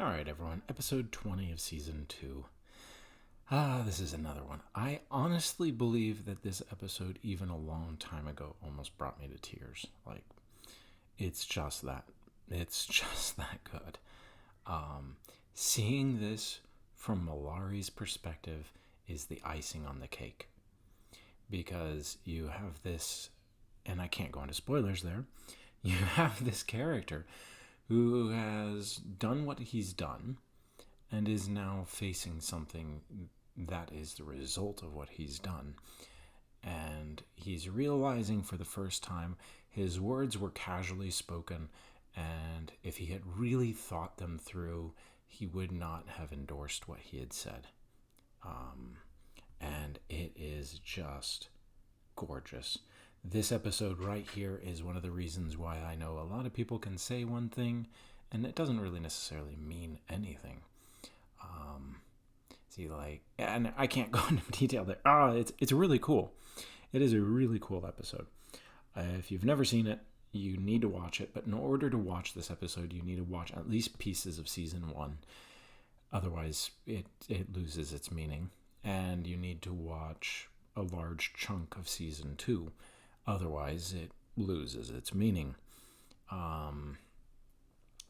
All right, everyone. Episode 20 of season 2. This is another one. I honestly believe that this episode, even a long time ago, almost brought me to tears. Like, it's just that. It's just that good. Seeing this from Malari's perspective is the icing on the cake. Because you have this, and I can't go into spoilers there, you have this character who has done what he's done and is now facing something that is the result of what he's done. And he's realizing for the first time his words were casually spoken, and if he had really thought them through, he would not have endorsed what he had said. And it is just gorgeous. This episode right here is one of the reasons why I know a lot of people can say one thing and it doesn't really necessarily mean anything. And I can't go into detail there. It's really cool. It is a really cool episode. If you've never seen it, you need to watch it. But in order to watch this episode, you need to watch at least pieces of season 1. Otherwise, it loses its meaning. And you need to watch a large chunk of season 2. Otherwise, it loses its meaning.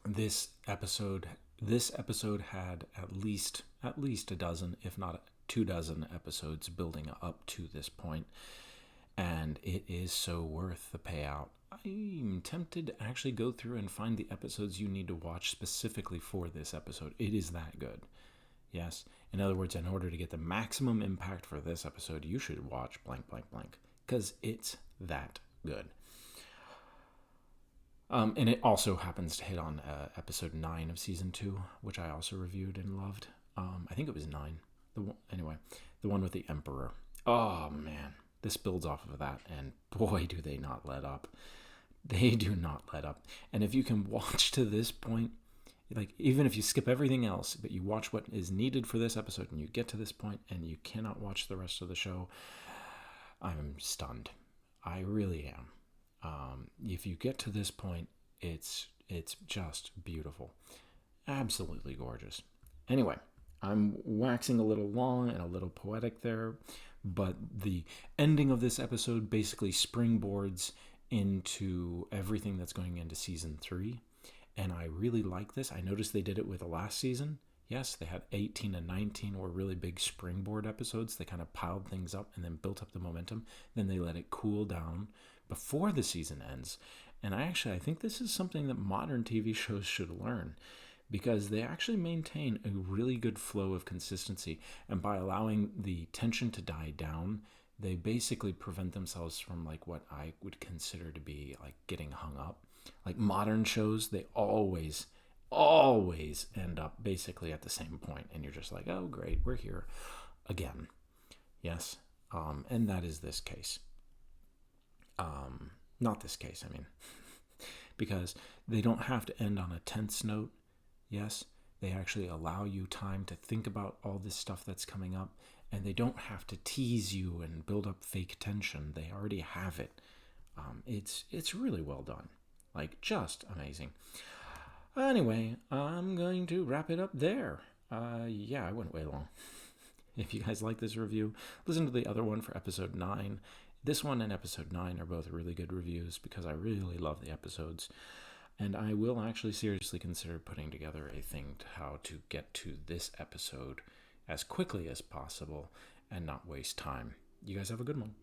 This episode had at least a dozen, if not 24 episodes building up to this point, and it is so worth the payout. I'm tempted to actually go through and find the episodes you need to watch specifically for this episode. It is that good. Yes. In other words, in order to get the maximum impact for this episode, you should watch blank, blank, blank, because it's that good. And it also happens to hit on episode 9 of season 2, which I also reviewed and loved. I think it was 9. The one with the Emperor. Oh, man. This builds off of that, and boy, do they not let up. They do not let up. And if you can watch to this point, like, even if you skip everything else, but you watch what is needed for this episode and you get to this point and you cannot watch the rest of the show, I'm stunned. I really am. If you get to this point, it's just beautiful. Absolutely gorgeous. Anyway, I'm waxing a little long and a little poetic there, but the ending of this episode basically springboards into everything that's going into season 3. And I really like this. I noticed they did it with the last season. Yes, they had 18 and 19 were really big springboard episodes. They kind of piled things up and then built up the momentum. Then they let it cool down before the season ends. And I think this is something that modern TV shows should learn, because they actually maintain a really good flow of consistency. And by allowing the tension to die down, they basically prevent themselves from like what I would consider to be like getting hung up. Like modern shows, they always end up basically at the same point, and you're just like, oh great, we're here again. Yes. And that is this case. Not this case, I mean, because they don't have to end on a tense note. Yes, they actually allow you time to think about all this stuff that's coming up, and they don't have to tease you and build up fake tension. They already have it. It's really well done. Like, just amazing. Anyway, I'm going to wrap it up there. I went way long. If you guys like this review, listen to the other one for episode 9. This one and episode 9 are both really good reviews because I really love the episodes. And I will actually seriously consider putting together a thing to how to get to this episode as quickly as possible and not waste time. You guys have a good one.